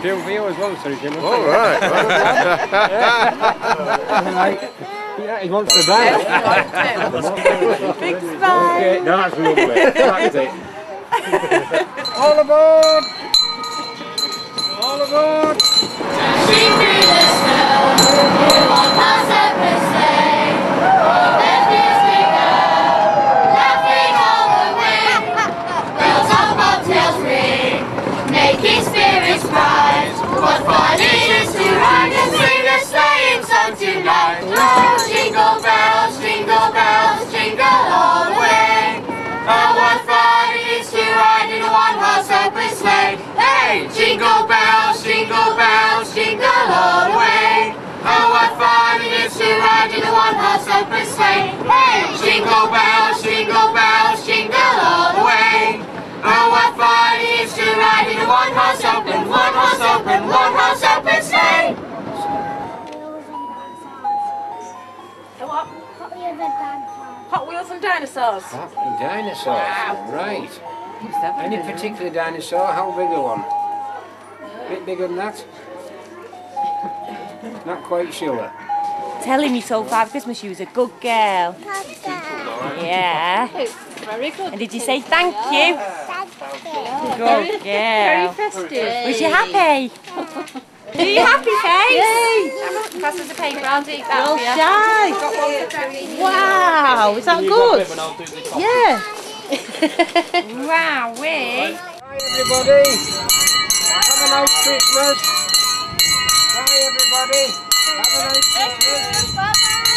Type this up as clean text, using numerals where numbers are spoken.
tune for you as well, sorry, Jim. All right. Yeah, he wants to die. Big smile. Okay, that's lovely. That's it. All aboard! All aboard! Dashing through the snow, in one horse open sleigh. Oh, let this we go, laughing all the way. Bells on bobtails ring, making spirits bright. What fun it is to ride and sing a sleighing song tonight. Oh, jingle bells, jingle all the way. Oh, what fun it is to ride in a one-horse open sleigh. Hey, jingle bells, jingle all the way. Oh, what fun it is to ride in a one-horse open sleigh. Hey, jingle bells, jingle all the way. Oh, what fun it is to ride in a one-horse open sleigh. What? Hot Wheels and dinosaurs. Hot dinosaurs, right. Any particular dinosaur? How big a one? A bit bigger than that? Not quite sure. Telling me so far Christmas she was a good girl. Yeah. Very good. And did you say thank you? Good Very girl. festive. Was you happy? Are you happy, face? Pass us a paper, I'll take that Well for you. shy. Wow, is that good? Yeah. Wow, we. Bye everybody! Have a nice Christmas! Bye everybody! Have a nice Christmas!